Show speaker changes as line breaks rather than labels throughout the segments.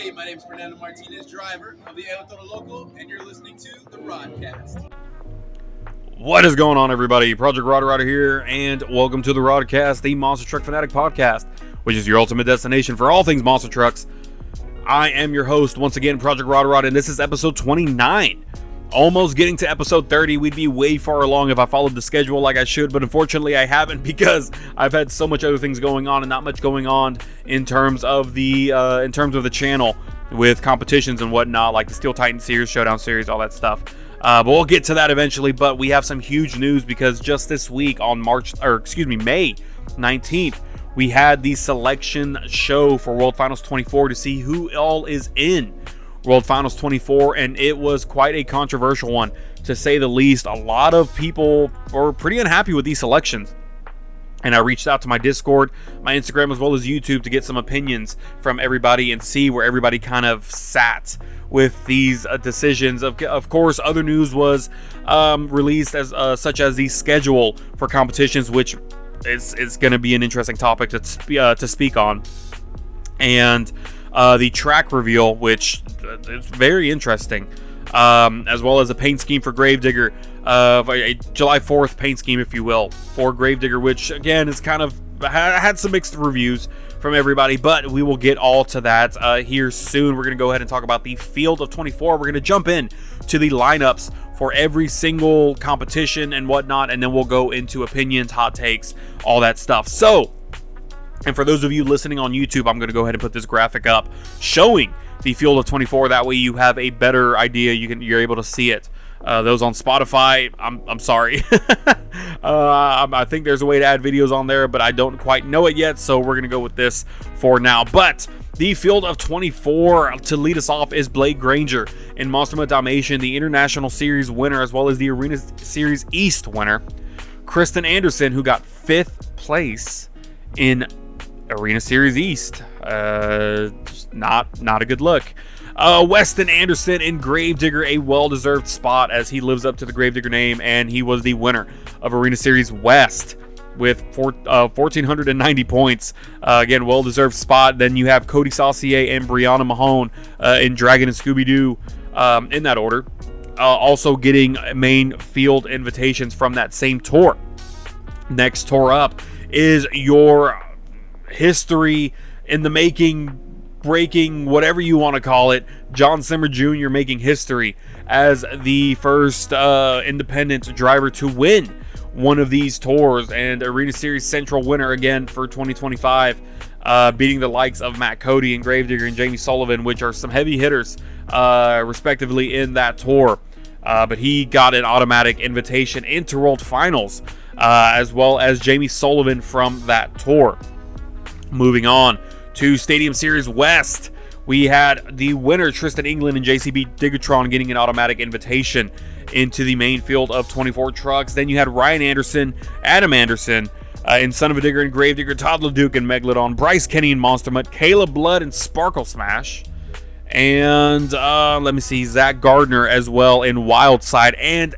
Hey, my name is Fernando Martinez, driver of the El Toro Loco, and you're listening to the Rodcast.
What is going on, everybody? Project Rodrider here, and welcome to the Rodcast, the Monster Truck Fanatic podcast, which is your ultimate destination for all things monster trucks. I am your host, once again, Project Rodrider, and this is episode 29. Almost getting to episode 30. We'd be way far along if I followed the schedule like I should, but unfortunately I haven't because I've had so much other things going on and not much going on in terms of the channel with competitions and whatnot, like the Steel Titan series, Showdown series, all that stuff. But we'll get to that eventually. But we have some huge news because just this week on May 19th, we had the selection show for World Finals 24 to see who all is in World Finals 24, and it was quite a controversial one, to say the least. A lot of people were pretty unhappy with these selections, and I reached out to my Discord, my Instagram, as well as YouTube to get some opinions from everybody and see where everybody kind of sat with these decisions. Of course, other news was released, as such as the schedule for competitions, which is going to be an interesting topic to speak on, and the track reveal, which is very interesting, as well as a paint scheme for Grave Digger, a July 4th paint scheme, if you will, for Grave Digger, which again is kind of had some mixed reviews from everybody, but we will get all to that here soon. We're going to go ahead and talk about the field of 24. We're going to jump in to the lineups for every single competition and whatnot, and then we'll go into opinions, hot takes, all that stuff. And for those of you listening on YouTube, I'm going to go ahead and put this graphic up showing the field of 24. That way you have a better idea. You're able to see it. Those on Spotify, I'm sorry. I think there's a way to add videos on there, but I don't quite know it yet. So we're going to go with this for now. But the field of 24, to lead us off, is Blake Granger in Monster Mutt Dalmatian, the International Series winner, as well as the Arena Series East winner. Kristen Anderson, who got 5th place in Arena Series East. Not a good look. Weston Anderson in Grave Digger, a well-deserved spot as he lives up to the Grave Digger name, and he was the winner of Arena Series West with 1,490 points. Again, well-deserved spot. Then you have Cody Saucier and Brianna Mahone in Dragon and Scooby-Doo in that order. Also getting main field invitations from that same tour. Next tour up is your history in the making, breaking, whatever you want to call it, John Simmer Jr. making history as the first independent driver to win one of these tours, and Arena Series Central winner again for 2025, beating the likes of Matt Cody and Grave Digger and Jamie Sullivan, which are some heavy hitters respectively in that tour. But he got an automatic invitation into World Finals, as well as Jamie Sullivan from that tour. Moving on to Stadium Series West, we had the winner, Tristan England and JCB Diggatron, getting an automatic invitation into the main field of 24 trucks. Then you had Ryan Anderson, Adam Anderson, in Son of a Digger and Grave Digger, Todd LeDuc and Megalodon, Bryce Kenny and Monster Mutt, Caleb Blood and Sparkle Smash, and let me see, Zach Gardner as well in Wildside, and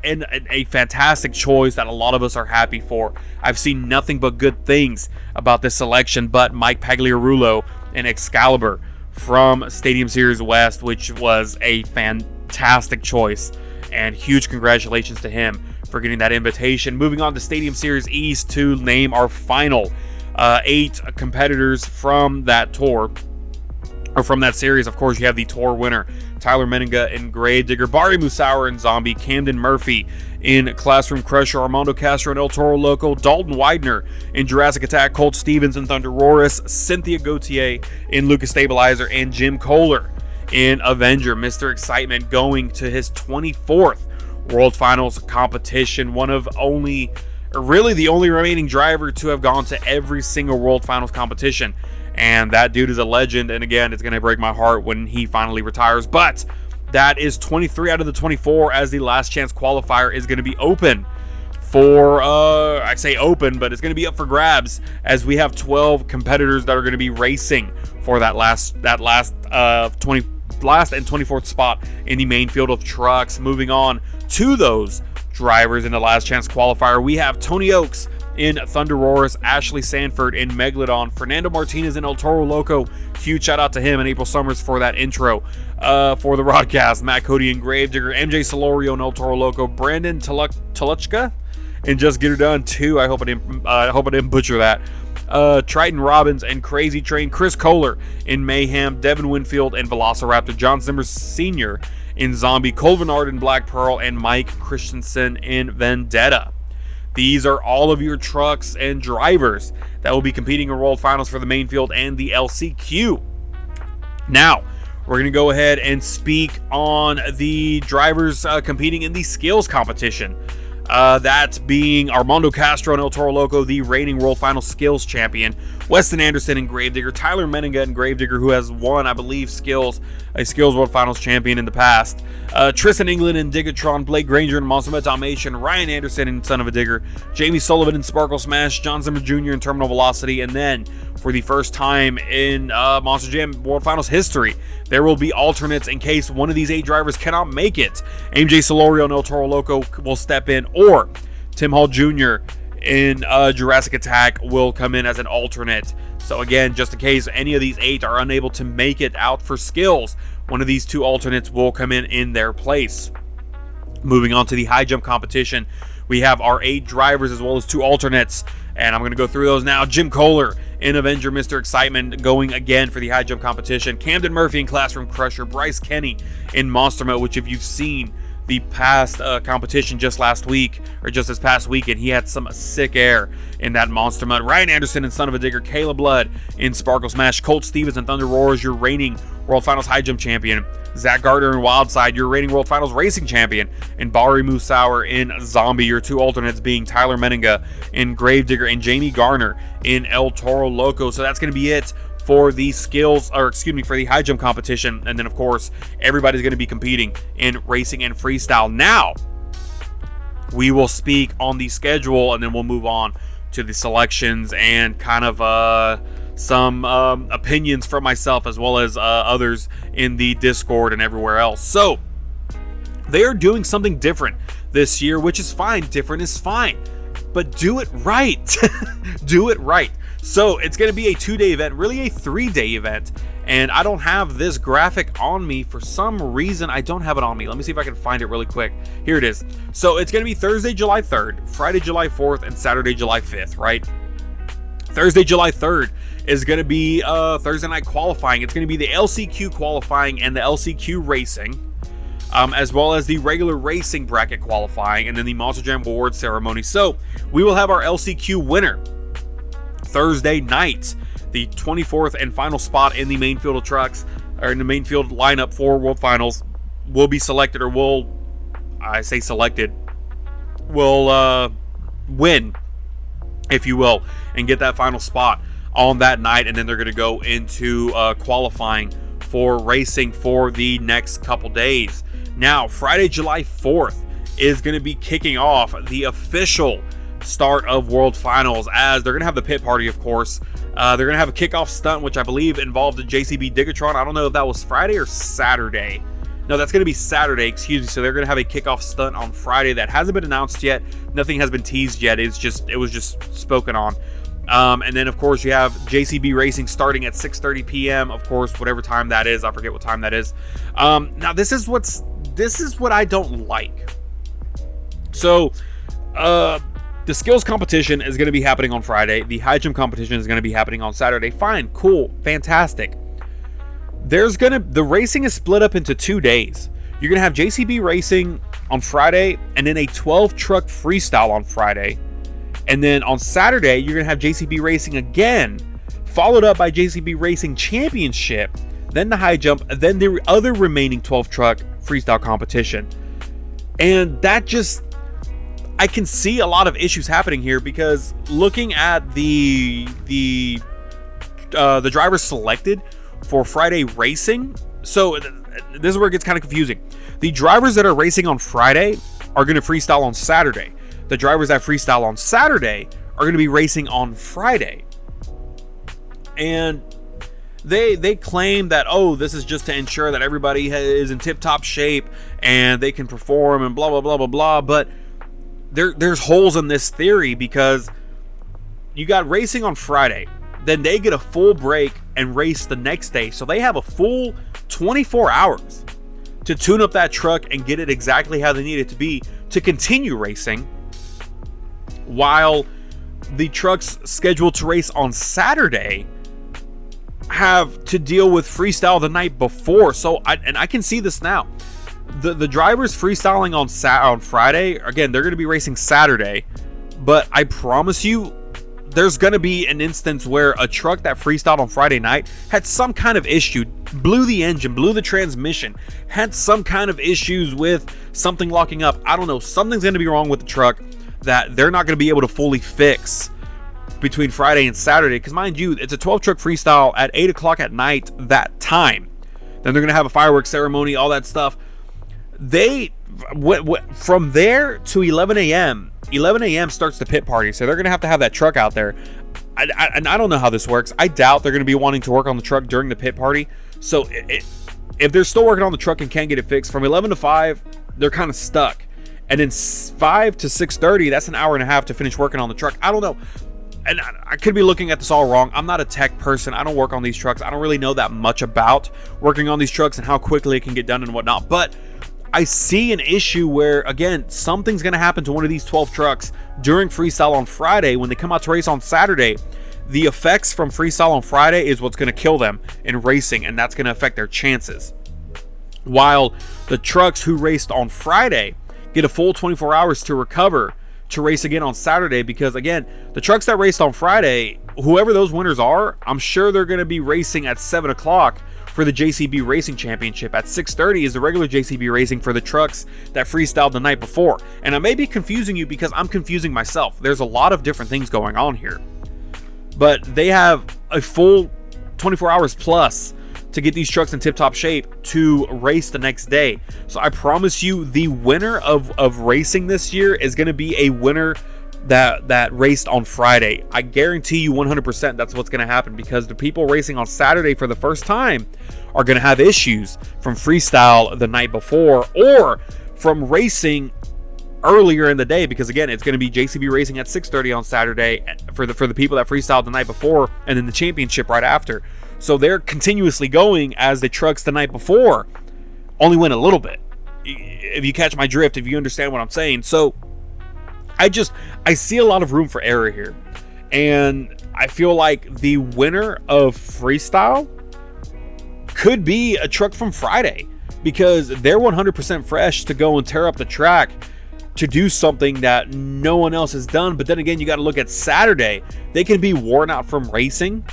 a fantastic choice that a lot of us are happy for. I've seen nothing but good things about this selection, but Mike Pagliarulo and Excalibur from Stadium Series West, which was a fantastic choice, and huge congratulations to him for getting that invitation. Moving on to Stadium Series East to name our final 8 competitors from that tour, or from that series. Of course, you have the tour winner, Tyler Meninga in Grave Digger, Bari Musauer in Zombie, Camden Murphy in Classroom Crusher, Armando Castro in El Toro Loco, Dalton Widener in Jurassic Attack, Colt Stevens in Thunder Roarus, Cynthia Gauthier in Lucas Stabilizer, and Jim Kohler in Avenger. Mr. Excitement going to his 24th World Finals competition, one of only, or really the only remaining driver to have gone to every single World Finals competition. And that dude is a legend, and again, it's going to break my heart when he finally retires. But that is 23 out of the 24, as the last chance qualifier is going to be open for, I say open, but it's going to be up for grabs, as we have 12 competitors that are going to be racing for that last and 24th spot in the main field of trucks. Moving on to those drivers in the last chance qualifier, we have Tony Oaks in Thunder Roars, Ashley Sanford in Megalodon, Fernando Martinez in El Toro Loco. Huge shout out to him and April Summers for that intro for the Rodcast. Matt Cody in Gravedigger, MJ Solorio in El Toro Loco, Brandon Toluchka and Just Get Her Done 2. I hope I didn't butcher that. Triton Robbins and Crazy Train, Chris Kohler in Mayhem, Devin Winfield in Velociraptor, John Zimmer Sr. in Zombie, Colvin Ard in Black Pearl, and Mike Christensen in Vendetta. These are all of your trucks and drivers that will be competing in World Finals for the main field and the LCQ. Now, we're going to go ahead and speak on the drivers competing in the skills competition. That being Armando Castro and El Toro Loco, the reigning World Finals skills champion. Weston Anderson in Gravedigger. Tyler Meninga in Gravedigger, who has won, I believe, a skills World Finals champion in the past. Tristan England in Digatron. Blake Granger in Monster Met Dalmatian. Ryan Anderson in Son of a Digger. Jamie Sullivan in Sparkle Smash. John Zimmer Jr. in Terminal Velocity. And then, for the first time in Monster Jam World Finals history, there will be alternates in case one of these 8 drivers cannot make it. MJ Solorio and El Toro Loco will step in, or Tim Hall Jr. in Jurassic Attack will come in as an alternate. So again, just in case any of these 8 are unable to make it out for skills, one of these 2 alternates will come in their place. Moving on to the high jump competition, we have our 8 drivers as well as 2 alternates, and I'm going to go through those now. Jim Kohler in Avenger Mr. Excitement going again for the high jump competition. Camden Murphy in Classroom Crusher. Bryce Kenny in Monster Mode, which if you've seen the past competition just last week, or just this past weekend, he had some sick air in that Monster Mode. Ryan Anderson in Son of a Digger. Kayla Blood in Sparkle Smash. Colt Stevens in Thunder Roars, your reigning World Finals high jump champion. Zach Gardner in Wildside, your reigning World Finals racing champion. And Bari Musauer in Zombie, your 2 alternates being Tyler Meninga in Gravedigger and Jamie Garner in El Toro Loco. So that's going to be it for the skills, or excuse me, for the high jump competition. And then of course, everybody's going to be competing in racing and freestyle. Now, we will speak on the schedule and then we'll move on to the selections and kind of some opinions from myself as well as others in the Discord and everywhere else. So, they are doing something different this year, which is fine. Different is fine, but do it right. Do it right. So it's going to be a 2-day event, really a 3-day event. And I don't have this graphic on me. For some reason, I don't have it on me. Let me see if I can find it really quick. Here it is. So it's going to be Thursday, July 3rd, Friday, July 4th, and Saturday, July 5th, right? Thursday, July 3rd is going to be Thursday night qualifying. It's going to be the LCQ qualifying and the LCQ racing, as well as the regular racing bracket qualifying, and then the Monster Jam Award ceremony. So we will have our LCQ winner Thursday night. The 24th and final spot in the main field of trucks, or in the main field lineup for World Finals, will be selected, or will win, if you will, and get that final spot on that night. And then they're going to go into qualifying for racing for the next couple days. Now, Friday, July 4th is going to be kicking off the official start of World Finals, as they're going to have the pit party, of course. They're going to have a kickoff stunt, which I believe involved a JCB Digatron. I don't know if that was Friday or Saturday. No, that's going to be Saturday, excuse me. So they're going to have a kickoff stunt on Friday that hasn't been announced yet. Nothing has been teased yet. It was just spoken on. And then, of course, you have JCB Racing starting at 6:30 p.m. Of course, whatever time that is. I forget what time that is. Now, this is what I don't like. So, the skills competition is going to be happening on Friday. The high jump competition is going to be happening on Saturday. Fine, cool, fantastic. The racing is split up into 2 days. You're going to have JCB Racing on Friday, and then a 12 truck freestyle on Friday. And then on Saturday, you're going to have JCB Racing again, followed up by JCB Racing Championship, then the high jump, then the other remaining 12 truck freestyle competition. And that just, I can see a lot of issues happening here, because looking at the drivers selected for Friday racing, so this is where it gets kind of confusing. The drivers that are racing on Friday are going to freestyle on Saturday. The drivers that freestyle on Saturday are going to be racing on Friday. And they claim that, oh, this is just to ensure that everybody is in tip-top shape and they can perform and blah, blah, blah, blah, blah. But there's holes in this theory, because you got racing on Friday. Then they get a full break and race the next day. So they have a full 24 hours to tune up that truck and get it exactly how they need it to be to continue racing, while the trucks scheduled to race on Saturday have to deal with freestyle the night before. So I can see this now. The drivers freestyling on Friday, again, they're going to be racing Saturday, but I promise you, there's going to be an instance where a truck that freestyled on Friday night had some kind of issue, blew the engine, blew the transmission, had some kind of issues with something locking up. I don't know. Something's going to be wrong with the truck that they're not going to be able to fully fix between Friday and Saturday. Because mind you, it's a 12 truck freestyle at 8 o'clock at night that time. Then they're going to have a fireworks ceremony, all that stuff. From there to 11 a.m., 11 a.m. starts the pit party, so they're going to have that truck out there. And I don't know how this works. I doubt they're going to be wanting to work on the truck during the pit party. So if they're still working on the truck and can't get it fixed, from 11 to 5, they're kind of stuck. And then 5 to 6:30, that's an hour and a half to finish working on the truck. I don't know. And I could be looking at this all wrong. I'm not a tech person. I don't work on these trucks. I don't really know that much about working on these trucks and how quickly it can get done and whatnot. But I see an issue where, again, something's going to happen to one of these 12 trucks during freestyle on Friday when they come out to race on Saturday. The effects from freestyle on Friday is what's going to kill them in racing, and that's going to affect their chances. While the trucks who raced on Friday get a full 24 hours to recover to race again on Saturday, because, again, the trucks that raced on Friday, whoever those winners are, I'm sure they're going to be racing at 7 o'clock for the JCB Racing Championship. At 6:30 is the regular JCB Racing for the trucks that freestyled the night before. And I may be confusing you because I'm confusing myself. There's a lot of different things going on here. But they have a full 24 hours plus to get these trucks in tip-top shape to race the next day. So I promise you, the winner of racing this year is going to be a winner that raced on Friday. I guarantee you 100% that's what's going to happen, because the people racing on Saturday for the first time are going to have issues from freestyle the night before or from racing earlier in the day, because again, it's going to be JCB Racing at 6:30 on Saturday for the people that freestyled the night before, and then the championship right after. So they're continuously going as the trucks the night before only win a little bit. If you catch my drift, if you understand what I'm saying. So I see a lot of room for error here. And I feel like the winner of freestyle could be a truck from Friday, because they're 100% fresh to go and tear up the track to do something that no one else has done. But then again, you got to look at Saturday. They can be worn out from racing.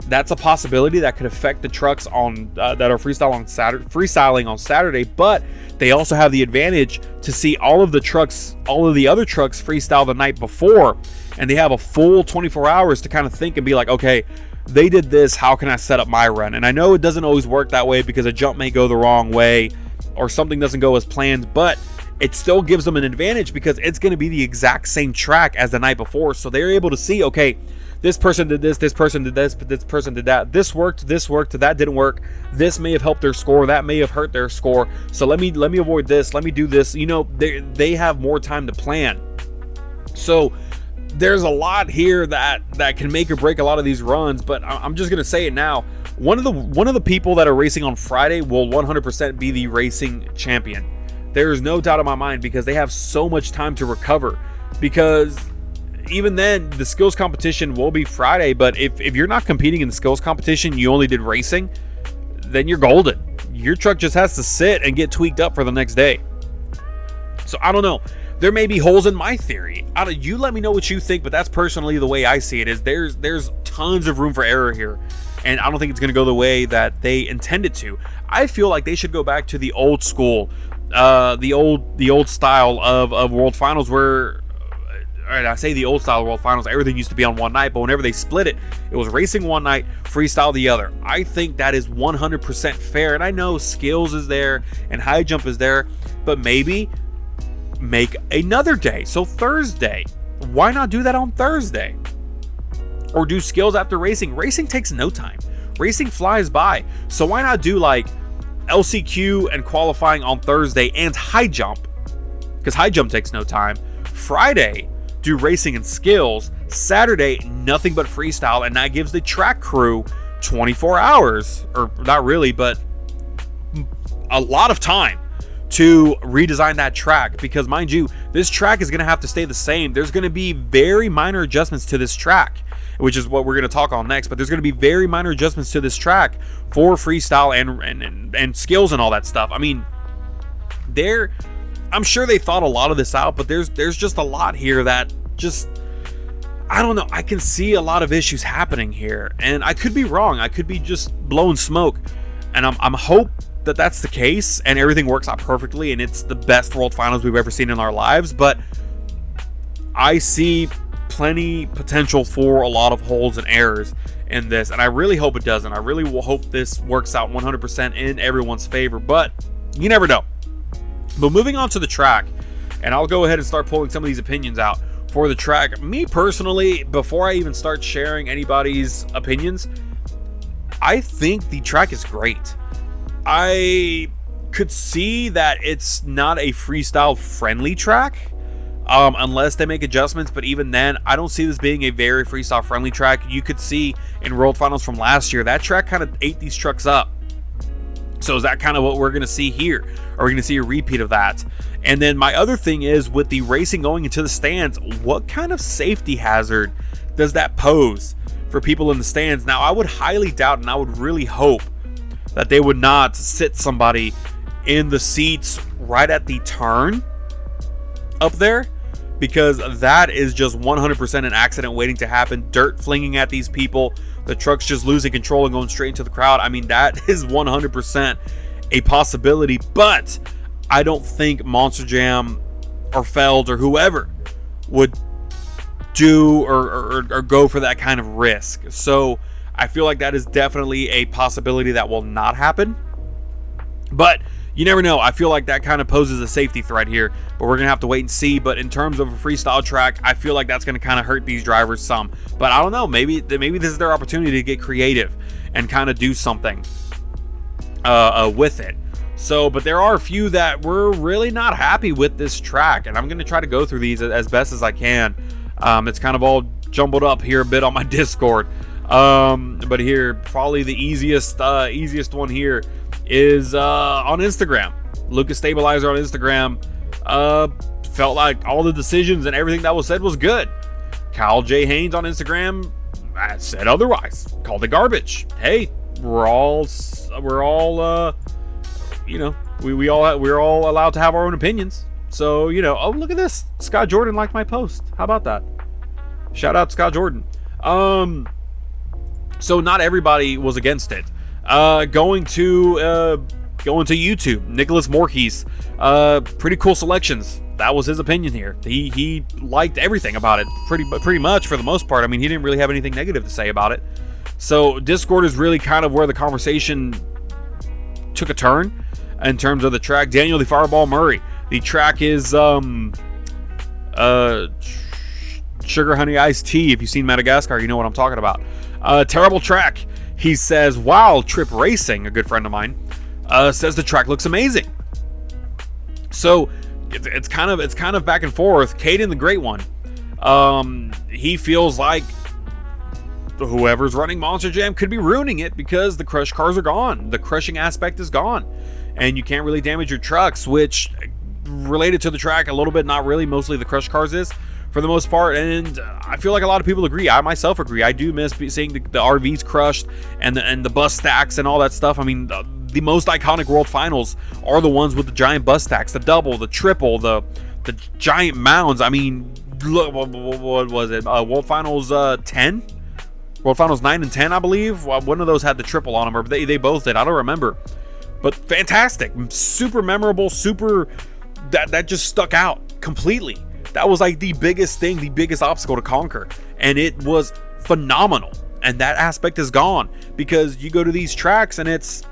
That's a possibility that could affect the trucks on that are freestyling on Saturday. But they also have the advantage to see all of the other trucks freestyle the night before, and they have a full 24 hours to kind of think and be like, okay, they did this, how can I set up my run? And I know it doesn't always work that way, because a jump may go the wrong way or something doesn't go as planned, but it still gives them an advantage because it's going to be the exact same track as the night before. So they're able to see, okay, this person did this person did this, but this person did that. This worked, that didn't work. This may have helped their score, that may have hurt their score. So let me avoid this, let me do this. You know, they have more time to plan. So there's a lot here that can make or break a lot of these runs, but I'm just gonna say it now. One of the people that are racing on Friday will 100% be the racing champion. There's no doubt in my mind, because they have so much time to recover. Because even then, the skills competition will be Friday, but if you're not competing in the skills competition, you only did racing, then you're golden. Your truck just has to sit and get tweaked up for the next day. So I don't know. There may be holes in my theory. You let me know what you think, but that's personally the way I see it. Is there's tons of room for error here, and I don't think it's going to go the way that they intended to. I feel like they should go back to the old school, the old style of World Finals, where, all right, I say the old style of World Finals, everything used to be on one night, but whenever they split it, it was racing one night, freestyle the other. I think that is 100% fair, and I know skills is there and high jump is there, but maybe make another day. So Thursday, why not do that on Thursday? Or do skills after racing? Racing takes no time. Racing flies by. So why not do like LCQ and qualifying on Thursday and high jump? Because high jump takes no time. Friday, do racing and skills. Saturday, nothing but freestyle, and that gives the track crew 24 hours, or not really, but a lot of time to redesign that track, because mind you, this track is going to have to stay the same. There's going to be very minor adjustments to this track, which is what we're going to talk on next, but there's going to be very minor adjustments to this track for freestyle and skills and all that stuff. I mean, I'm sure they thought a lot of this out, but there's just a lot here that just, I don't know. I can see a lot of issues happening here, and I could be wrong. I could be just blowing smoke, and I'm hope that that's the case and everything works out perfectly and it's the best World Finals we've ever seen in our lives. But I see plenty potential for a lot of holes and errors in this, and I really hope it doesn't. I really will hope this works out 100% in everyone's favor, but you never know. But moving on to the track, and I'll go ahead and start pulling some of these opinions out for the track. Me personally, before I even start sharing anybody's opinions, I think the track is great. I could see that it's not a freestyle friendly track unless they make adjustments, but even then I don't see this being a very freestyle friendly track. You could see in World Finals from last year that track kind of ate these trucks up. So is that kind of what we're going to see here? Are we going to see a repeat of that? And then my other thing is, with the racing going into the stands, what kind of safety hazard does that pose for people in the stands? Now, I would highly doubt, and I would really hope that they would not sit somebody in the seats right at the turn up there, because that is just 100% an accident waiting to happen. Dirt flinging at these people, the truck's just losing control and going straight into the crowd. I mean, that is 100% a possibility, but I don't think Monster Jam or Feld or whoever would do or go for that kind of risk. So I feel like that is definitely a possibility that will not happen, but you never know. I feel like that kind of poses a safety threat here, but we're going to have to wait and see. But in terms of a freestyle track, I feel like that's going to kind of hurt these drivers some. But I don't know. Maybe this is their opportunity to get creative and kind of do something with it. So, but there are a few that we're really not happy with this track, and I'm going to try to go through these as best as I can. It's kind of all jumbled up here a bit on my Discord. But here, probably the easiest one here is on Instagram. Lucas Stabilizer on Instagram felt like all the decisions and everything that was said was good. Kyle J. Haynes on Instagram said otherwise, called it garbage. Hey, we're all we're all allowed to have our own opinions. So, oh, look at this. Scott Jordan liked my post. How about that? Shout out Scott Jordan. So not everybody was against it. Going to YouTube, Nicholas Morkes, pretty cool selections. That was his opinion here. He liked everything about it, pretty much for the most part. I mean, he didn't really have anything negative to say about it. So Discord is really kind of where the conversation took a turn in terms of the track. Daniel the Fireball Murray. The track is Sugar Honey Iced Tea. If you've seen Madagascar, you know what I'm talking about. Terrible track. He says, wow, Trip Racing, a good friend of mine, says the track looks amazing. So it's kind of back and forth. Caden, the Great One, he feels like whoever's running Monster Jam could be ruining it because the crush cars are gone. The crushing aspect is gone, and you can't really damage your trucks, which related to the track a little bit, not really. Mostly the crush cars is, for the most part, and I feel like a lot of people agree. I myself agree. I do miss seeing the RVs crushed and the bus stacks and all that stuff. I mean, the most iconic World Finals are the ones with the giant bus stacks, the double, the triple, the giant mounds. I mean, look, what was it? World Finals 10? World Finals 9 and 10, I believe. One of those had the triple on them, or they both did. I don't remember. But fantastic. Super memorable, super... That just stuck out completely. That was like the biggest thing, the biggest obstacle to conquer. And it was phenomenal. And that aspect is gone because you go to these tracks and it's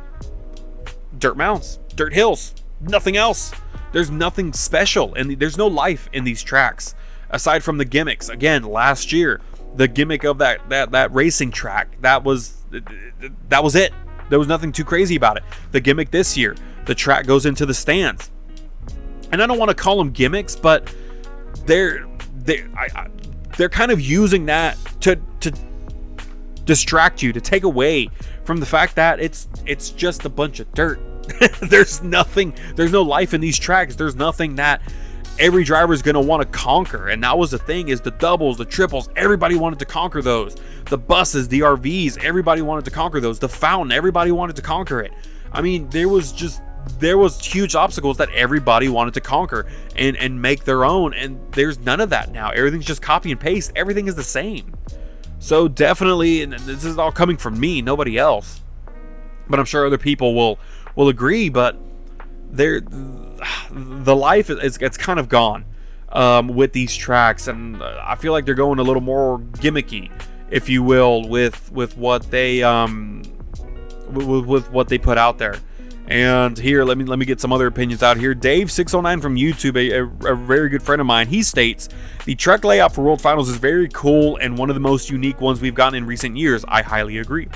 dirt mounts, dirt hills, nothing else. There's nothing special, and there's no life in these tracks aside from the gimmicks. Again, last year, the gimmick of that racing track, that was it. There was nothing too crazy about it. The gimmick this year, the track goes into the stands. And I don't want to call them gimmicks, but they're kind of using that to distract you, to take away from the fact that it's just a bunch of dirt. There's no life in these tracks. There's nothing that every driver is going to want to conquer. And that was the thing, is the doubles, the triples, everybody wanted to conquer those. The buses, the RVs, everybody wanted to conquer those. The fountain, everybody wanted to conquer it. I mean, there was huge obstacles that everybody wanted to conquer and make their own. And there's none of that now. Everything's just copy and paste. Everything is the same. So definitely, and this is all coming from me, nobody else, but I'm sure other people will agree, but the life it's kind of gone with these tracks, and I feel like they're going a little more gimmicky, if you will, with what they with what they put out there. And here, let me get some other opinions out here. Dave609 from YouTube, a very good friend of mine, he states, the track layout for World Finals is very cool and one of the most unique ones we've gotten in recent years. I highly agree.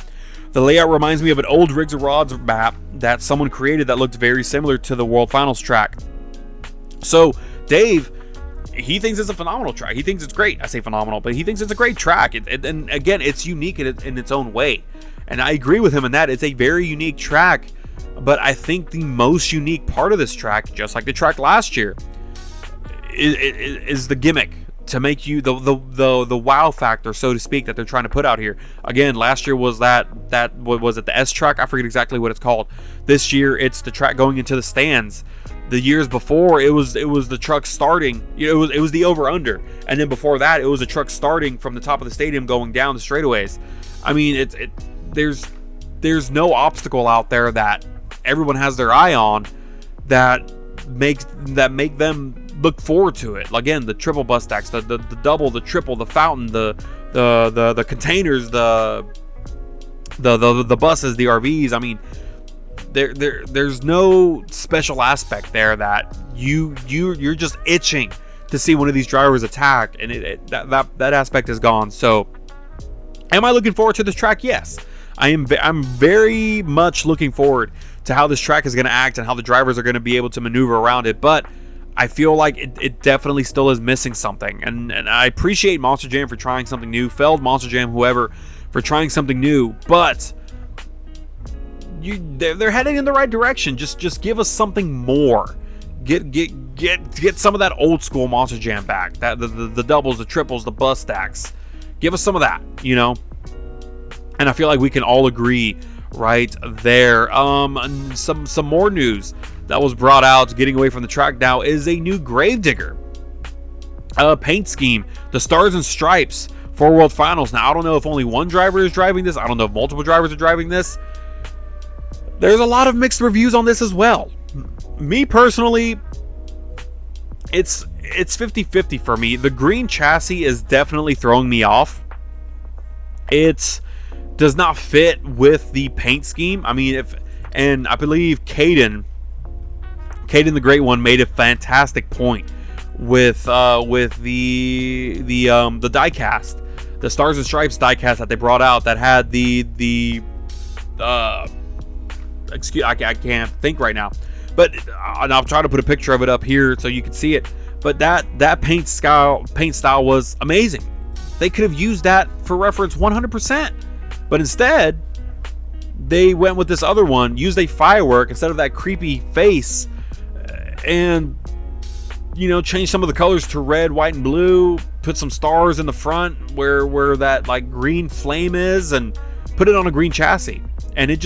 The layout reminds me of an old Rigs of Rods map that someone created that looked very similar to the World Finals track. So Dave, he thinks it's a phenomenal track. He thinks it's great. I say phenomenal, but he thinks it's a great track. And again, it's unique in its own way. And I agree with him in that. It's a very unique track. But I think the most unique part of this track, just like the track last year, is the gimmick, to make you the wow factor, so to speak, that they're trying to put out here. Again, last year was that what was it, the S track? I forget exactly what it's called. This year it's the track going into the stands. The years before, it was the truck starting. It was the over under, and then before that, it was a truck starting from the top of the stadium going down the straightaways. I mean, there's no obstacle out there that everyone has their eye on that make them look forward to it. Again, the triple bus stacks, the double, the triple, the fountain, the containers, the buses, the RVs. I mean, there's no special aspect there that you're just itching to see one of these drivers attack, and that aspect is gone. So, am I looking forward to this track? Yes, I'm very much looking forward to how this track is going to act and how the drivers are going to be able to maneuver around it. But I feel like it definitely still is missing something. And I appreciate Monster Jam for trying something new, Feld, Monster Jam, whoever, for trying something new. But they're heading in the right direction. Just give us something more. Get some of that old school Monster Jam back. That the doubles, the triples, the bus stacks. Give us some of that, you know. And I feel like we can all agree right there. Some more news that was brought out, getting away from the track now, is a new Grave Digger paint scheme, the Stars and Stripes for World Finals. Now, I don't know if only one driver is driving this. I don't know if multiple drivers are driving this. There's a lot of mixed reviews on this as well. Me personally, it's 50-50 for me. The green chassis is definitely throwing me off. It does not fit with the paint scheme. I mean, and I believe Caden the Great One made a fantastic point with the diecast, the Stars and Stripes diecast that they brought out, that had I can't think right now, but I'll try to put a picture of it up here so you can see it. But that paint style was amazing. They could have used that for reference 100%, but instead they went with this other one, used a firework instead of that creepy face, and changed some of the colors to red, white, and blue, put some stars in the front where that like green flame is, and put it on a green chassis. And it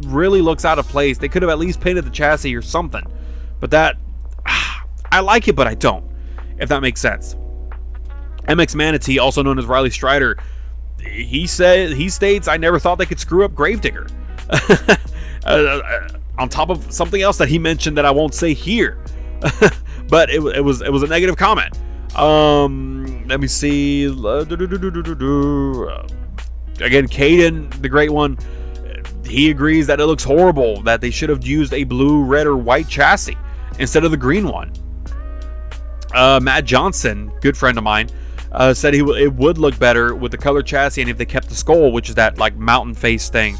really looks out of place. They could have at least painted the chassis or something. But that, I like it, but I don't, if that makes sense. MX Manatee, also known as Riley Strider, he states, I never thought they could screw up Gravedigger. On top of something else that he mentioned that I won't say here. But it was a negative comment. Let me see. Again, Caden, the Great One, he agrees that it looks horrible, that they should have used a blue, red, or white chassis instead of the green one. Matt Johnson, good friend of mine, said it would look better with the color chassis and if they kept the skull, which is that like mountain face thing.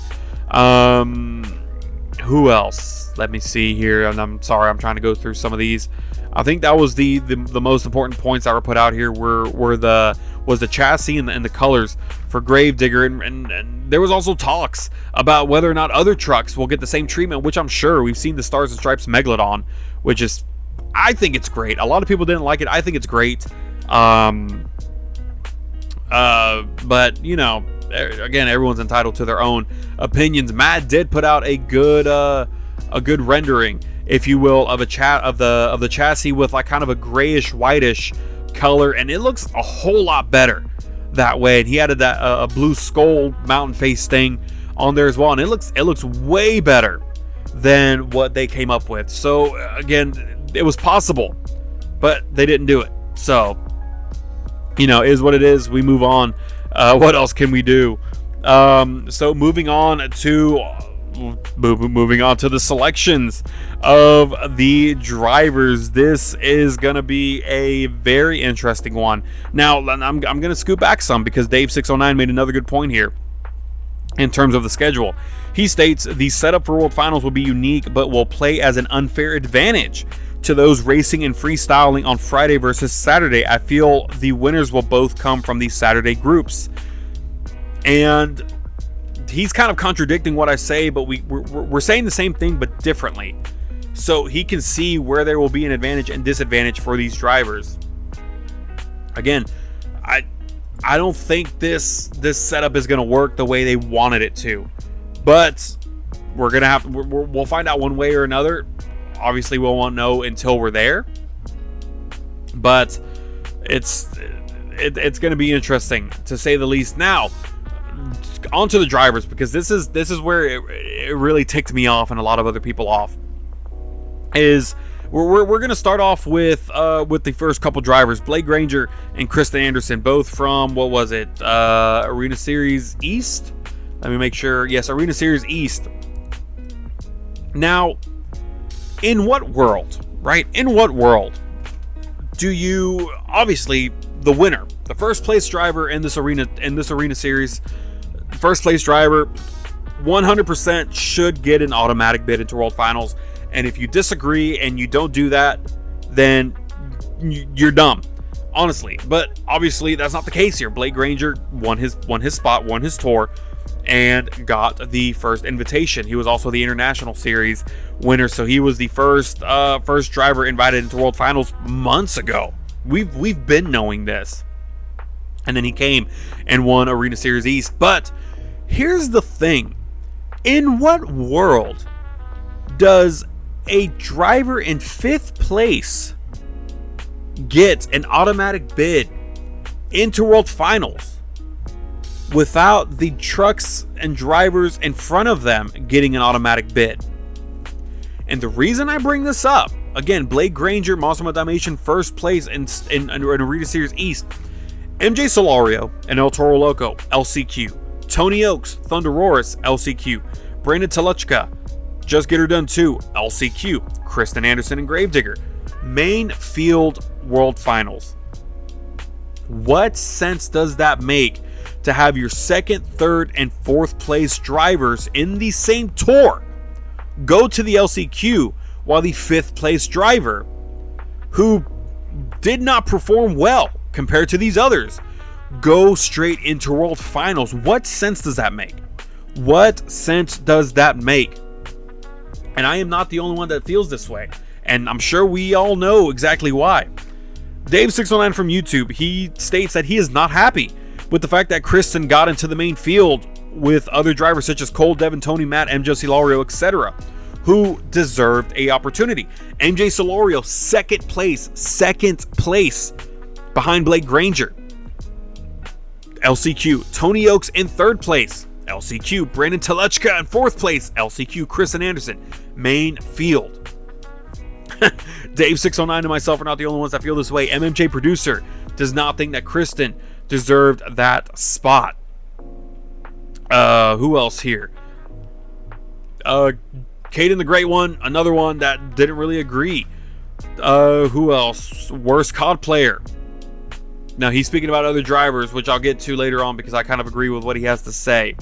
Who else? Let me see here. And I'm sorry, I'm trying to go through some of these. I think that was the most important points that were put out here was the chassis and the colors for Grave Digger, and there was also talks about whether or not other trucks will get the same treatment, which I'm sure. We've seen the Stars and Stripes Megalodon, which is, I think it's great. A lot of people didn't like it. I think it's great. But you know, again, everyone's entitled to their own opinions. Matt did put out a good rendering, if you will, of the chassis with like kind of a grayish whitish color, and it looks a whole lot better that way. And he added that a blue skull mountain face thing on there as well, and it looks way better than what they came up with. So again, it was possible, but they didn't do it. So, you know, it is what it is. We move on. What else can we do? So moving on to the selections of the drivers. This is going to be a very interesting one. Now, I'm going to scoot back some because Dave609 made another good point here in terms of the schedule. He states the setup for World Finals will be unique, but will play as an unfair advantage to those racing and freestyling on Friday versus Saturday. I feel the winners will both come from these Saturday groups. And he's kind of contradicting what I say, but we're saying the same thing but differently. So he can see where there will be an advantage and disadvantage for these drivers. Again, I don't think this setup is going to work the way they wanted it to, but we'll find out one way or another. Obviously, we won't know until we're there, but it's going to be interesting to say the least. Now, onto the drivers, because this is where it really ticked me off and a lot of other people off. Is we're going to start off with the first couple drivers, Blake Granger and Kristen Anderson, both from, what was it, Arena Series East? Let me make sure. Yes, Arena Series East. Now, in what world, right? In what world do you, obviously, the winner, the first place driver in this arena series, first place driver 100% should get an automatic bid into World Finals. And if you disagree and you don't do that, then you're dumb, honestly. But obviously that's not the case here. Blake Granger won his spot, won his tour, and got the first invitation. He was also the International Series winner, so he was the first driver invited into World Finals months ago. We've been knowing this. And then he came and won Arena Series East. But here's the thing. In what world does a driver in 5th place get an automatic bid into World Finals without the trucks and drivers in front of them getting an automatic bid? And the reason I bring this up, again, Blake Granger, Massimo Dalmatian, first place in Arena Series East. MJ Solario and El Toro Loco, LCQ. Tony Oaks, Thunderoris, LCQ. Brandon Teluchka, Just Get Her Done 2, LCQ. Kristen Anderson and Gravedigger, Main Field World Finals. What sense does that make to have your 2nd, 3rd, and 4th place drivers in the same tour go to the LCQ while the 5th place driver, who did not perform well compared to these others, go straight into World Finals? What sense does that make? What sense does that make? And I am not the only one that feels this way, and I'm sure we all know exactly why. Dave609 from YouTube, he states that he is not happy with the fact that Kristen got into the main field with other drivers such as Cole, Devin, Tony, Matt, MJ Solario, etc., who deserved a opportunity. MJ Solario, 2nd place behind Blake Granger, LCQ. Tony Oaks in 3rd place, LCQ. Brandon Teluchka in 4th place, LCQ. Kristen Anderson, main field. Dave609 and myself are not the only ones that feel this way. MMJ producer does not think that Kristen deserved that spot. Who else here? Caden the Great One, another one that didn't really agree. Who else? Worst COD player. Now, he's speaking about other drivers, which I'll get to later on because I kind of agree with what he has to say.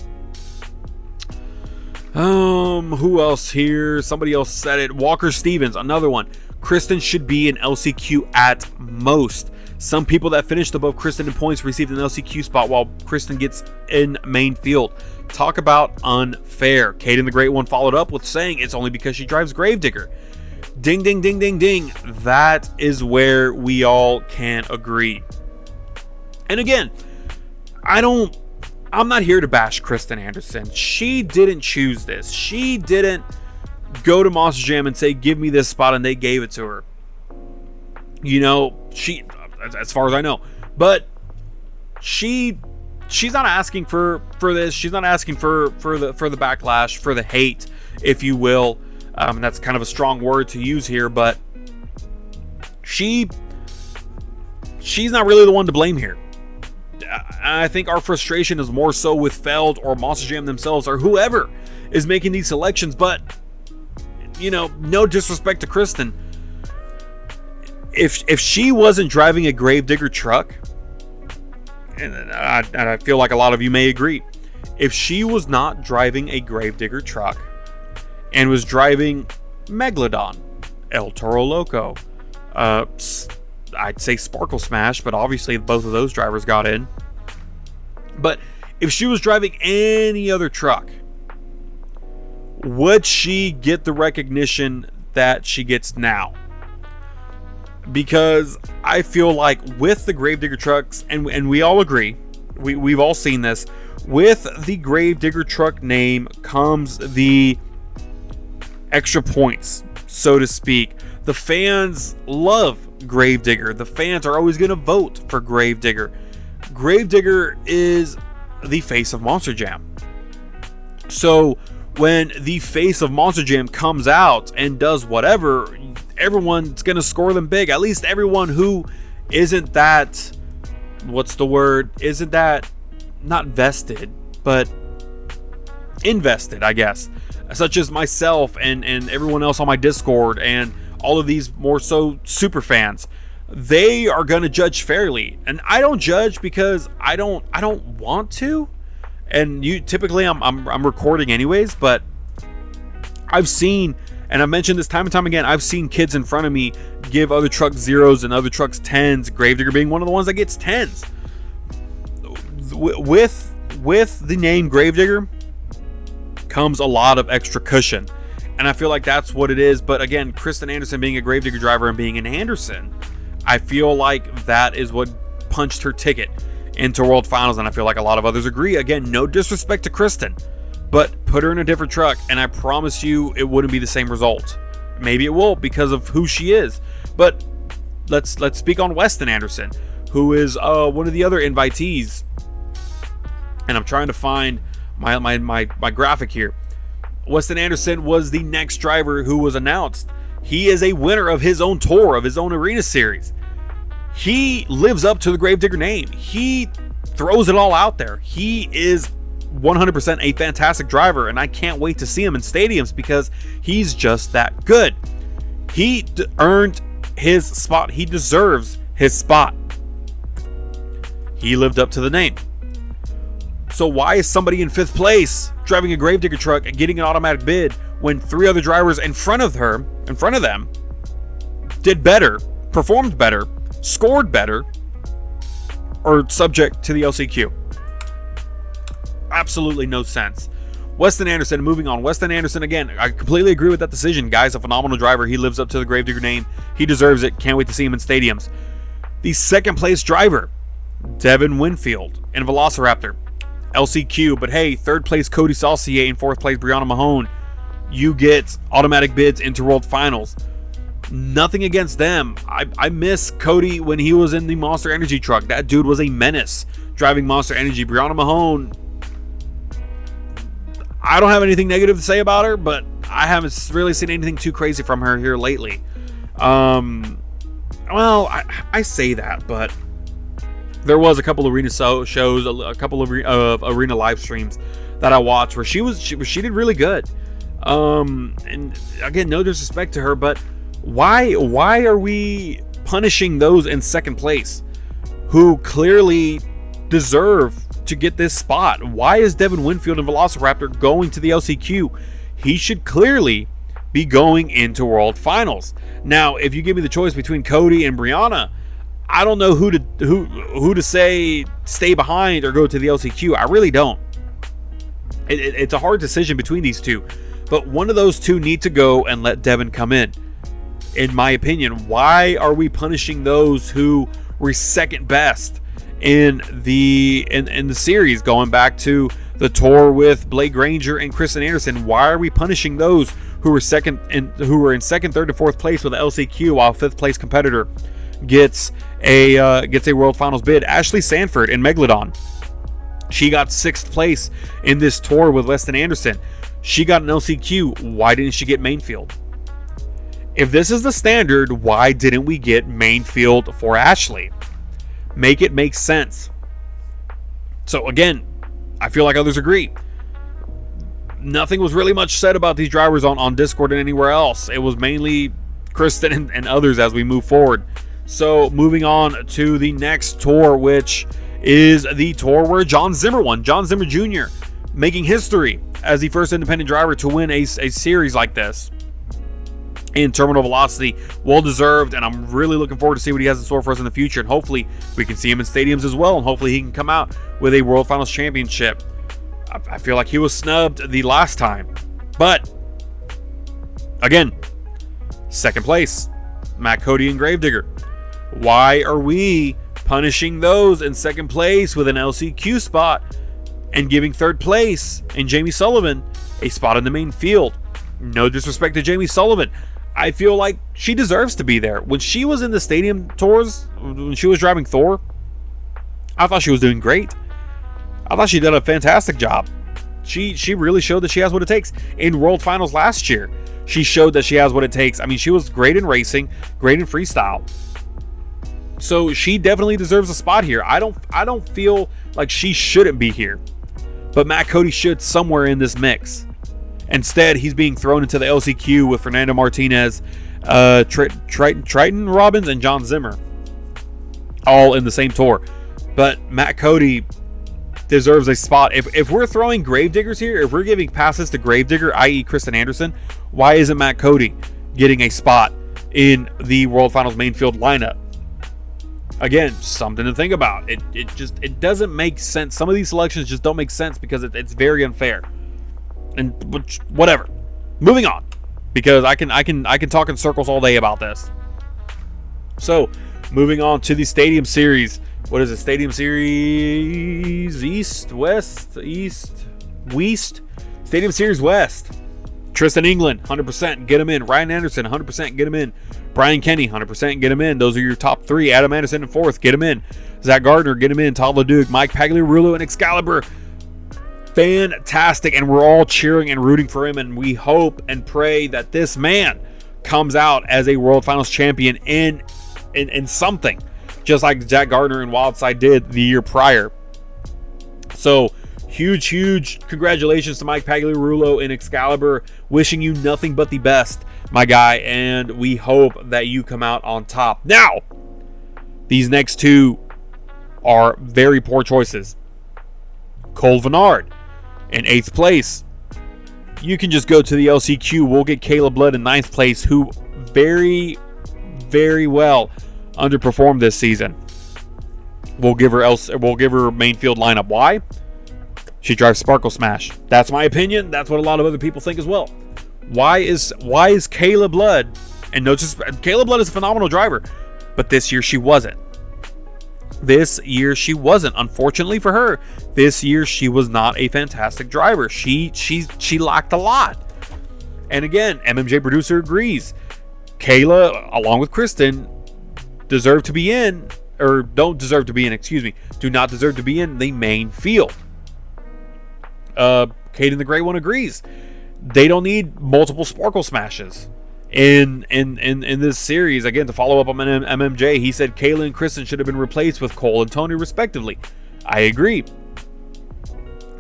Who else here? Somebody else said it. Walker Stevens, another one. Kristen should be an LCQ at most. Some people that finished above Kristen in points received an LCQ spot while Kristen gets in main field. Talk about unfair. Kaden the Great One followed up with saying it's only because she drives Gravedigger. Ding, ding, ding, ding, ding. That is where we all can agree. And again, I'm not here to bash Kristen Anderson. She didn't choose this. She didn't go to Monster Jam and say, give me this spot, and they gave it to her. You know, as far as I know. But she's not asking for this. She's not asking for the backlash, for the hate, if you will. And that's kind of a strong word to use here, but she's not really the one to blame here. I think our frustration is more so with Feld or Monster Jam themselves or whoever is making these selections. But, you know, no disrespect to Kristen. If she wasn't driving a Gravedigger truck, and I feel like a lot of you may agree, if she was not driving a Gravedigger truck and was driving Megalodon, El Toro Loco, I'd say Sparkle Smash, but obviously both of those drivers got in. But if she was driving any other truck, would she get the recognition that she gets now? Because I feel like with the Gravedigger trucks, and we all agree, we've all seen this, with the Gravedigger truck name comes the extra points, so to speak. The fans love Gravedigger. The fans are always going to vote for Gravedigger. Gravedigger is the face of Monster Jam. So when the face of Monster Jam comes out and does whatever, everyone's going to score them big. At least everyone who isn't that, isn't that not vested, but invested, I guess. Such as myself and everyone else on my Discord and all of these more so super fans. They are going to judge fairly. And I don't judge because I don't want to. And typically I'm recording anyways, but I've seen, and I've mentioned this time and time again, I've seen kids in front of me give other trucks zeros and other trucks tens, Gravedigger being one of the ones that gets tens. With the name Gravedigger comes a lot of extra cushion, and I feel like that's what it is. But again, Kristen Anderson being a Gravedigger driver and being an Anderson, I feel like that is what punched her ticket into World Finals, and I feel like a lot of others agree. Again, no disrespect to Kristen, but put her in a different truck and I promise you it wouldn't be the same result. Maybe it will because of who she is, but let's speak on Weston Anderson, who is one of the other invitees, and I'm trying to find my graphic here. Weston Anderson was the next driver who was announced. He is a winner of his own tour, of his own arena series. He lives up to the Gravedigger name. He throws it all out there. He is 100% a fantastic driver, and I can't wait to see him in stadiums because he's just that good. He earned his spot. He deserves his spot. He lived up to the name. So why is somebody in 5th place driving a Gravedigger truck and getting an automatic bid when 3 other drivers in front of them, did better, performed better, scored better, or subject to the LCQ? Absolutely no sense. Weston Anderson, moving on. Weston Anderson, again, I completely agree with that decision. Guy's a phenomenal driver. He lives up to the Gravedigger name. He deserves it. Can't wait to see him in stadiums. The 2nd place driver, Devin Winfield in Velociraptor. LCQ, but hey, 3rd place Cody Saucier and 4th place Brianna Mahone. You get automatic bids into World Finals. Nothing against them. I miss Cody when he was in the Monster Energy truck. That dude was a menace driving Monster Energy. Brianna Mahone, I don't have anything negative to say about her, but I haven't really seen anything too crazy from her here lately. Well, I say that, but there was a couple arena shows, a couple of arena live streams that I watched where she did really good. And again, no disrespect to her, but why are we punishing those in 2nd place who clearly deserve to get this spot? Why is Devin Winfield and Velociraptor going to the LCQ? He should clearly be going into World Finals. Now, if you give me the choice between Cody and Brianna, I don't know who to say stay behind or go to the LCQ. I really don't. It's a hard decision between these two, but one of those two need to go and let Devin come in my opinion. Why are we punishing those who were second best in the series, going back to the tour with Blake Granger and Kristen Anderson? Why are we punishing those who were in second, third, and fourth place with the LCQ, while fifth place competitor gets a World Finals bid? Ashley Sanford in Megalodon, she got sixth place in this tour with Weston Anderson. She got an LCQ. Why didn't she get Mainfield? If this is the standard, why didn't we get Mainfield for Ashley? Make it make sense. So again, I feel like others agree. Nothing was really much said about these drivers on Discord and anywhere else. It was mainly Kristen and others as we move forward. So moving on to the next tour, which is the tour where John Zimmer won. John Zimmer Jr. making history as the first independent driver to win a series like this in Terminal Velocity. Well deserved, and I'm really looking forward to see what he has in store for us in the future, and hopefully we can see him in stadiums as well, and hopefully he can come out with a World Finals championship. I feel like he was snubbed the last time, but again, second place, Matt Cody and Gravedigger. Why are we punishing those in second place with an LCQ spot and giving third place and Jamie Sullivan a spot in the main field? No disrespect to Jamie Sullivan, I feel like she deserves to be there. When she was in the stadium tours, when she was driving Thor, I thought she was doing great. I thought she did a fantastic job. She really showed that she has what it takes. In World Finals last year, she showed that she has what it takes. I mean, she was great in racing, great in freestyle. So she definitely deserves a spot here. I don't feel like she shouldn't be here, but Matt Cody should somewhere in this mix. Instead, he's being thrown into the LCQ with Fernando Martinez, Triton Robbins, and John Zimmer, all in the same tour. But Matt Cody deserves a spot. If we're throwing Gravediggers here, if we're giving passes to Gravedigger, i.e. Kristen Anderson, why isn't Matt Cody getting a spot in the World Finals main field lineup? Again, something to think about. It doesn't make sense. Some of these selections just don't make sense because it's very unfair. And whatever. Moving on, because I can talk in circles all day about this. So, moving on to the Stadium Series. What is it? Stadium Series East, West, East, West. Stadium Series West. Tristan England, 100%, get him in. Ryan Anderson, 100%, get him in. Brian Kenny, 100%, get him in. Those are your top three. Adam Anderson in fourth, get him in. Zach Gardner, get him in. Todd LeDuc, Mike Pagliarulo, and Excalibur. Fantastic, and we're all cheering and rooting for him, and we hope and pray that this man comes out as a World Finals champion in something, just like Zach Gardner and Wildside did the year prior. So huge congratulations to Mike Pagliarulo and Excalibur. Wishing you nothing but the best, my guy, and we hope that you come out on top. Now, these next two are very poor choices. Cole Vennard in 8th place. You can just go to the LCQ. We'll get Kayla Blood in 9th place, who very well underperformed this season. We'll give her main field lineup. Why? She drives Sparkle Smash. That's my opinion. That's what a lot of other people think as well. Why is Kayla Blood, and no, just Kayla Blood is a phenomenal driver, but this year she wasn't. Unfortunately for her, this year she was not a fantastic driver. She lacked a lot. And again, MMJ producer agrees. Kayla, along with Kristen, do not deserve to be in the main field. Caden the Great One agrees. They don't need multiple Sparkle Smashes in this series. Again, to follow up on MMJ, he said Kayla and Kristen should have been replaced with Cole and Tony respectively. I agree.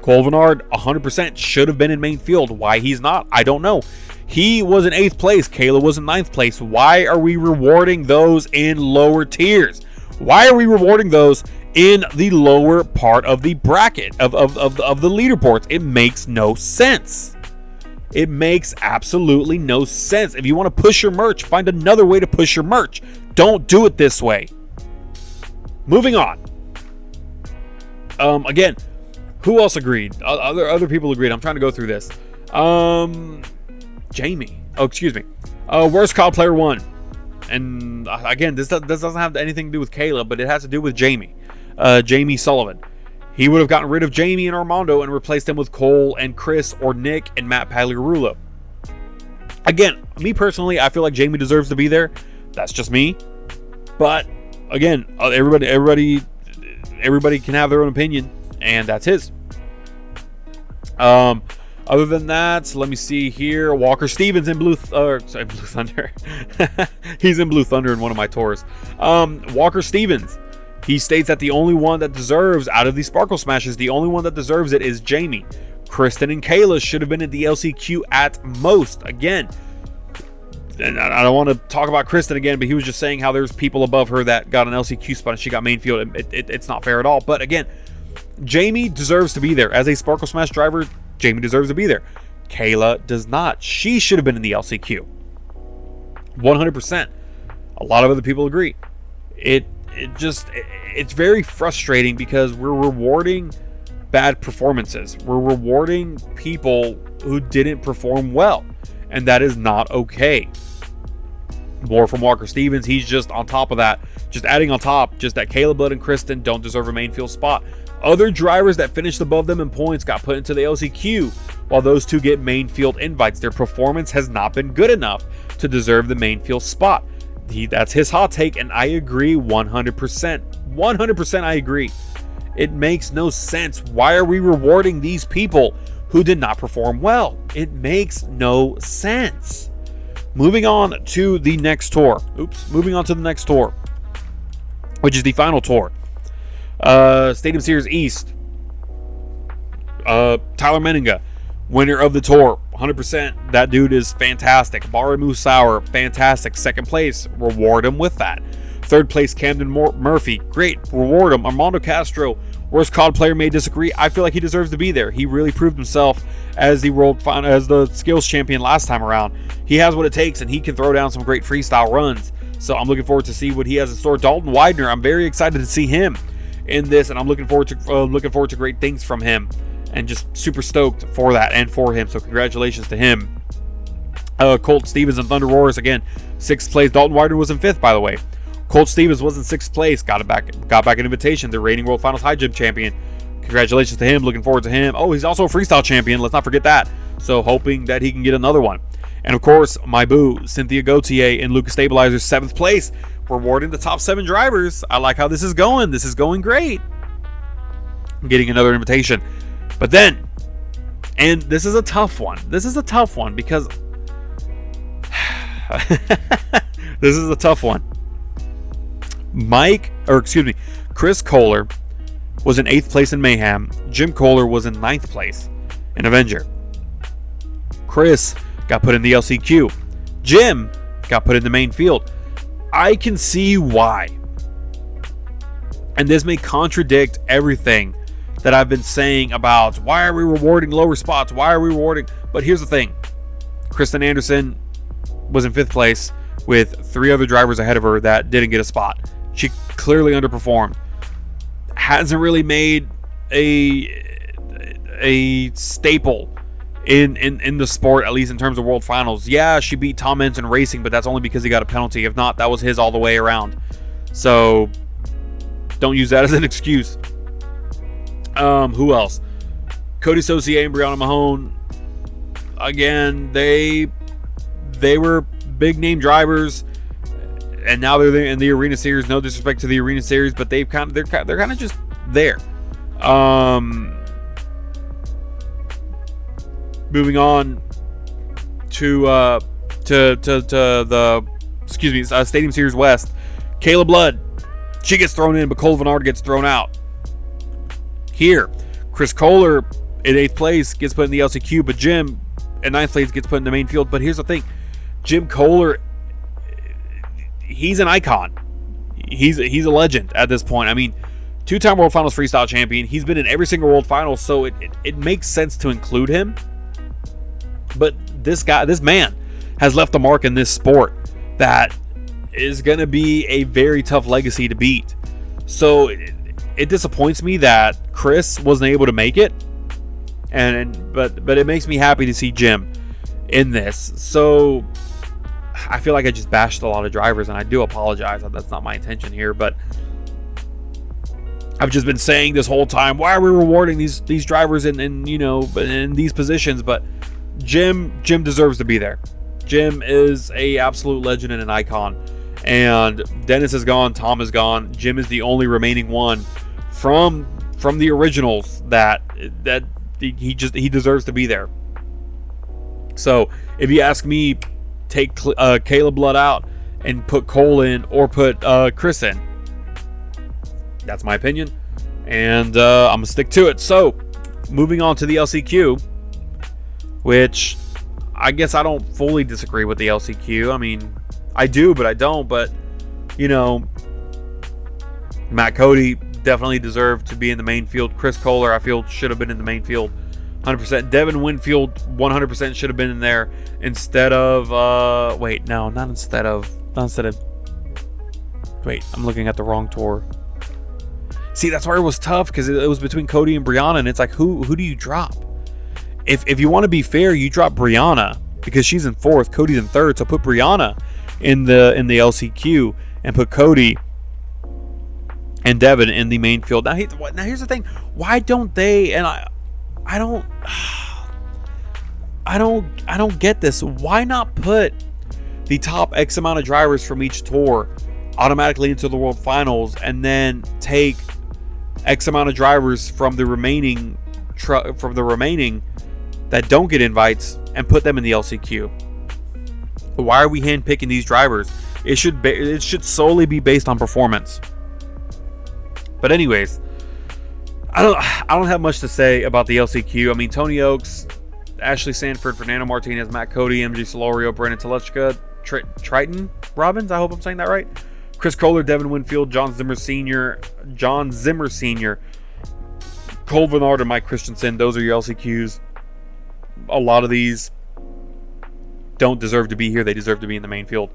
Cole Vennard 100% should have been in main field. Why he's not, I don't know. He was in 8th place. Kayla was in 9th place. Why are we rewarding those in lower tiers? Why are we rewarding those in the lower part of the bracket of the leaderboards. It makes no sense. It makes absolutely no sense. If you want to push your merch, find another way to push your merch. Don't do it this way. Moving on. Again, who else agreed? Other people agreed. I'm trying to go through this. Jamie. Oh, excuse me. Worst cosplayer won. And again, this doesn't have anything to do with Kayla, but it has to do with Jamie. Jamie Sullivan. He would have gotten rid of Jamie and Armando and replaced them with Cole and Chris or Nick and Matt Pagliarulo. Again, me personally, I feel like Jamie deserves to be there. That's just me. But again, everybody can have their own opinion, and that's his. Other than that, let me see here. Walker Stevens in Blue Thunder. He's in Blue Thunder in one of my tours. Walker Stevens. He states that the only one that deserves, out of these Sparkle Smashes, the only one that deserves it is Jamie. Kristen and Kayla should have been at the LCQ at most. Again, and I don't want to talk about Kristen again, but he was just saying how there's people above her that got an LCQ spot and she got main field. It's not fair at all. But again, Jamie deserves to be there. As a Sparkle Smash driver, Jamie deserves to be there. Kayla does not. She should have been in the LCQ. 100%. A lot of other people agree. It's very frustrating because we're rewarding bad performances. We're rewarding people who didn't perform well, and that is not okay. More from Walker Stevens. He's just on top of that, just adding on top, just that Caleb Blood and Kristen don't deserve a main field spot. Other drivers that finished above them in points got put into the LCQ, while those two get main field invites. Their performance has not been good enough to deserve the main field spot. That's his hot take, and I agree 100%. 100% I agree. It makes no sense. Why are we rewarding these people who did not perform well? It makes no sense. Moving on to the next tour. Moving on to the next tour, which is the final tour. Stadium Series East. Tyler Meninga, winner of the tour. 100%. That dude is fantastic. Bara Musauer, fantastic. Second place, reward him with that. Third place, Camden Murphy, great, reward him. Armando Castro, worst COD player, may disagree. I feel like he deserves to be there. He really proved himself as the skills champion last time around. He has what it takes, and he can throw down some great freestyle runs. So I'm looking forward to see what he has in store. Dalton Widener, I'm very excited to see him in this, and I'm looking forward to great things from him. And just super stoked for that and for him. So congratulations to him. Colt Stevens and Thunder Roars, again, 6th place. Dalton Widener was in 5th, by the way. Colt Stevens was in 6th place. Got back an invitation. The reigning World Finals High Jump champion. Congratulations to him. Looking forward to him. Oh, he's also a freestyle champion. Let's not forget that. So hoping that he can get another one. And of course, my boo, Cynthia Gautier and Lucas Stabilizer, 7th place. Rewarding the top 7 drivers. I like how this is going. This is going great. I'm getting another invitation. But then, and this is a tough one. This is a tough one because this is a tough one. Chris Kohler was in 8th place in Mayhem. Jim Kohler was in 9th place in Avenger. Chris got put in the LCQ. Jim got put in the main field. I can see why. And this may contradict everything that I've been saying about why are we rewarding lower spots? Why are we rewarding? But here's the thing. Kristen Anderson was in 5th place with 3 other drivers ahead of her that didn't get a spot. She clearly underperformed. Hasn't really made a staple in the sport, at least in terms of World Finals. Yeah, she beat Tom Ensign Racing, but that's only because he got a penalty. If not, that was his all the way around. So don't use that as an excuse. Who else? Cody Saucier and Brianna Mahone. Again, they were big name drivers, and now they're in the Arena Series. No disrespect to the Arena Series, but they're kind of just there. Moving on to the Stadium Series West. Kayla Blood, she gets thrown in, but Cole Venard gets thrown out. Here, Chris Kohler in 8th place gets put in the LCQ, but Jim in 9th place gets put in the main field. But here's the thing, Jim Kohler, he's an icon. He's a legend at this point. I mean, Two-time World Finals Freestyle champion. He's been in every single World Finals, so it makes sense to include him. But this man has left a mark in this sport that is going to be a very tough legacy to beat. So it disappoints me that Chris wasn't able to make it, but it makes me happy to see Jim in this. So I feel like I just bashed a lot of drivers, and I do apologize. That's not my intention here, but I've just been saying this whole time, why are we rewarding these drivers in these positions? But Jim deserves to be there. Jim is a absolute legend and an icon. And Dennis is gone, Tom is gone. Jim is the only remaining one from the originals that he deserves to be there. So if you ask me, take Caleb Blood out and put Cole in, or put Chris in. That's my opinion, and I'm gonna stick to it. So moving on to the LCQ, which I guess I don't fully disagree with the LCQ. I mean, I do, but I don't. But, Matt Cody definitely deserved to be in the main field. Chris Kohler, I feel, should have been in the main field 100%. Devin Winfield, 100% should have been in there instead of... wait, I'm looking at the wrong tour. See, that's where it was tough, because it was between Cody and Brianna, and it's like, who do you drop? If you want to be fair, you drop Brianna, because she's in 4th, Cody's in 3rd, so put Brianna in the LCQ and put Cody and Devin in the main field. Now here's the thing: why don't they? And I don't get this. Why not put the top X amount of drivers from each tour automatically into the World Finals, and then take X amount of drivers from the remaining that don't get invites and put them in the LCQ? Why are we handpicking these drivers? It should solely be based on performance. But anyways, I don't have much to say about the LCQ. I mean, Tony Oaks, Ashley Sanford, Fernando Martinez, Matt Cody, MG Solorio, Brandon Telechka, Triton Robbins, I hope I'm saying that right, Chris Kohler, Devin Winfield, John Zimmer Sr., Cole Vernard, and Mike Christensen. Those are your LCQs. A lot of these don't deserve to be here. They deserve to be in the main field,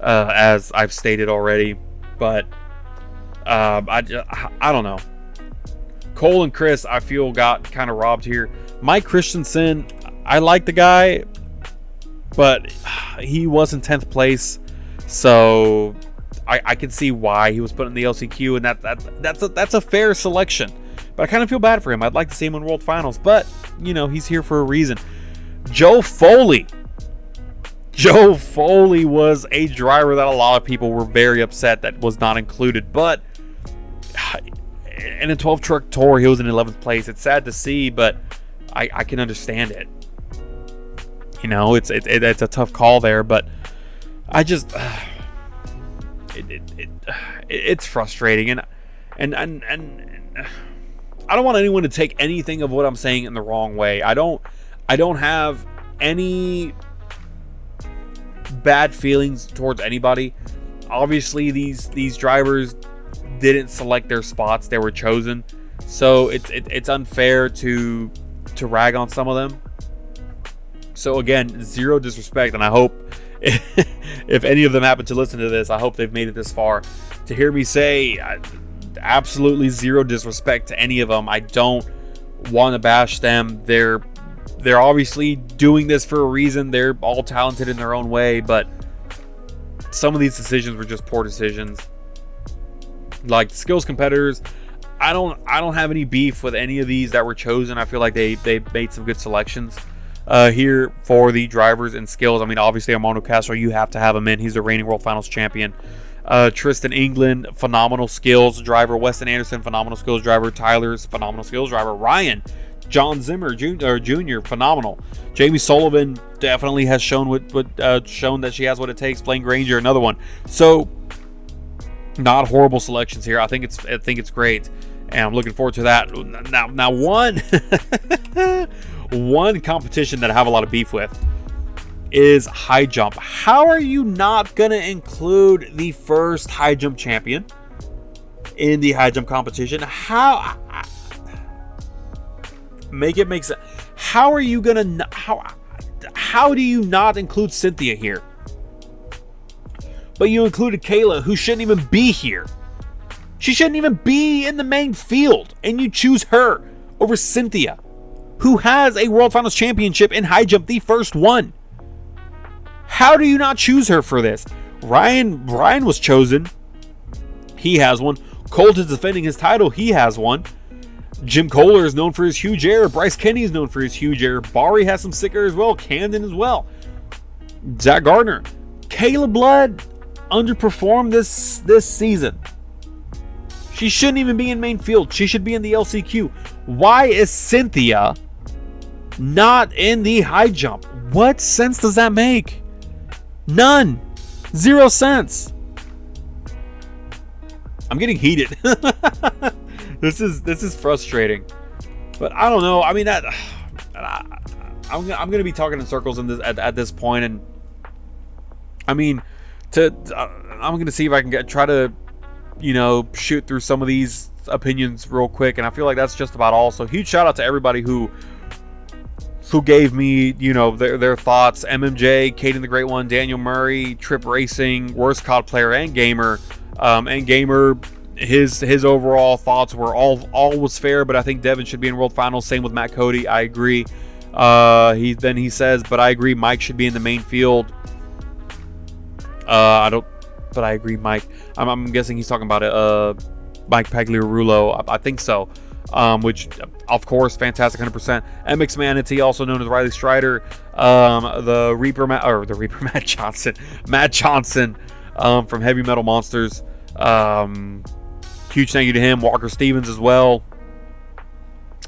as I've stated already. But I don't know. Cole and Chris, I feel, got kind of robbed here. Mike Christensen, I like the guy, but he was in 10th place, so I can see why he was put in the LCQ, and that's a fair selection. But I kind of feel bad for him. I'd like to see him in World Finals, but he's here for a reason. Joe Foley was a driver that a lot of people were very upset that was not included, but in a 12 truck tour, he was in 11th place. It's sad to see, but I can understand it. It's a tough call there, but I just it's frustrating, and I don't want anyone to take anything of what I'm saying in the wrong way. I don't have any bad feelings towards anybody. Obviously, these drivers didn't select their spots; they were chosen. So it's unfair to rag on some of them. So again, zero disrespect, and I hope if any of them happen to listen to this, I hope they've made it this far to hear me say absolutely zero disrespect to any of them. I don't want to bash them. They're obviously doing this for a reason. They're all talented in their own way, but some of these decisions were just poor decisions. Like the skills competitors, I don't have any beef with any of these that were chosen. I feel like they made some good selections here for the drivers and skills. I mean, obviously Armando Castro, you have to have him in. He's the reigning World Finals champion. Tristan England, phenomenal skills driver. Weston Anderson, phenomenal skills driver. Tyler's phenomenal skills driver. Ryan, John Zimmer Jr., phenomenal. Jamie Sullivan definitely has shown shown that she has what it takes. Blaine Granger, another one. So not horrible selections here. I think it's great, and I'm looking forward to that. Now one competition that I have a lot of beef with is high jump. How are you not going to include the first high jump champion in the high jump competition. Make it make sense. How are you gonna how do you not include Cynthia here? But you included Kayla, who shouldn't even be here. She shouldn't even be in the main field, and you choose her over Cynthia, who has a World Finals championship in high jump, the first one. How do you not choose her for this? Ryan was chosen. He has one. Colt is defending his title. He has one. Jim Kohler is known for his huge air. Bryce Kenny is known for his huge air. Bari has some sick air as well. Camden as well. Zach Gardner. Kayla Blood underperformed this season. She shouldn't even be in main field. She should be in the LCQ. Why is Cynthia not in the high jump? What sense does that make? None. 0 sense. I'm getting heated. This is frustrating. But I don't know. I mean, I'm going to be talking in circles in this at this point, and I mean, I'm going to see if I can try to, shoot through some of these opinions real quick, and I feel like that's just about all. So huge shout out to everybody who gave me, their thoughts. MMJ, Caden the Great One, Daniel Murray, Trip Racing, Worst COD Player, and Gamer. His overall thoughts were all was fair, but I think Devin should be in World Finals. Same with Matt Cody. I agree. He says, but I agree Mike should be in the main field. But I agree, Mike. I'm guessing he's talking about it. Mike Pagliarulo. I think so. Which, of course, fantastic, 100%. MX Manatee, also known as Riley Strider. The Reaper Matt Johnson, from Heavy Metal Monsters. Huge thank you to him. Walker Stevens as well.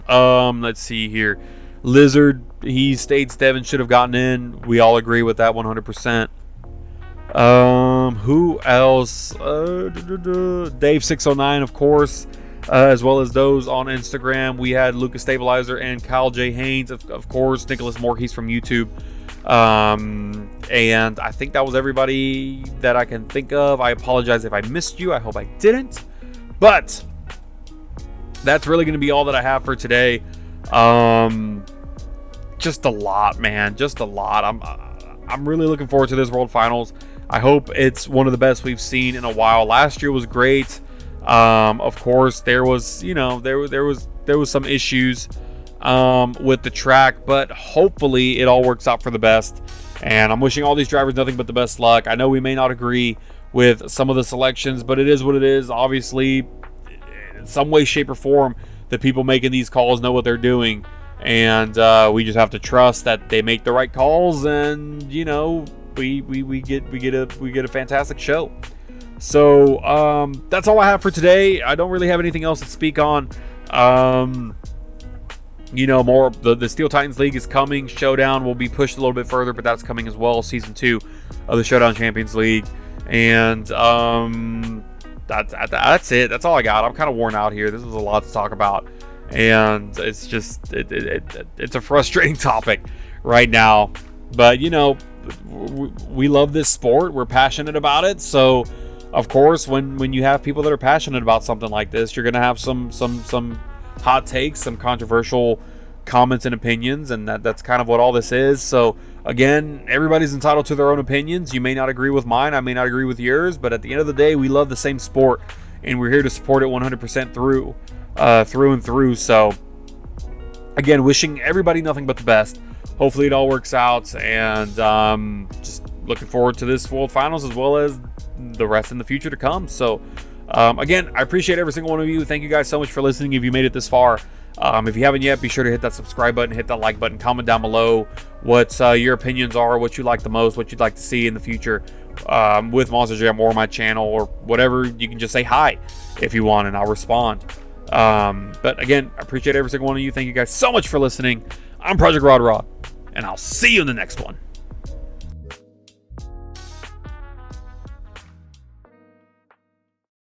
Let's see here. Lizard, he states Devin should have gotten in. We all agree with that 100%. Who else? Dave609, of course, as well as those on Instagram. We had Lucas Stabilizer and Kyle J. Haynes, of course, Nicholas Morkes from YouTube. And I think that was everybody that I can think of. I apologize if I missed you. I hope I didn't. But that's really going to be all that I have for today. Just a lot, man. Just a lot. I'm really looking forward to this World Finals. I hope it's one of the best we've seen in a while. Last year was great. Of course, there was, there was some issues with the track, but hopefully it all works out for the best. And I'm wishing all these drivers nothing but the best luck. I know we may not agree with some of the selections, but it is what it is. Obviously, in some way, shape, or form, the people making these calls know what they're doing, and we just have to trust that they make the right calls, and we get a fantastic show. So that's all I have for today. I don't really have anything else to speak on. More the Steel Titans League is coming. Showdown will be pushed a little bit further, but that's coming as well. Season 2 of the Showdown Champions League, and that's it. That's all I got. I'm kind of worn out here. This was a lot to talk about, and it's just it's a frustrating topic right now. But we love this sport. We're passionate about it. So, of course, when you have people that are passionate about something like this, you're gonna have some hot takes, some controversial comments and opinions, and that's kind of what all this is. So again, everybody's entitled to their own opinions. You may not agree with mine, I may not agree with yours, but at the end of the day, we love the same sport, and we're here to support it 100% through and through. So again, wishing everybody nothing but the best. Hopefully it all works out, and just looking forward to this World Finals as well as the rest in the future to come. So again, I appreciate every single one of you. Thank you guys so much for listening. If you made it this far, if you haven't yet, be sure to hit that subscribe button, hit that like button, comment down below what your opinions are, what you like the most, what you'd like to see in the future with Monster Jam or my channel or whatever. You can just say hi if you want, and I'll respond. But again, I appreciate every single one of you. Thank you guys so much for listening. I'm Project Rod, and I'll see you in the next one.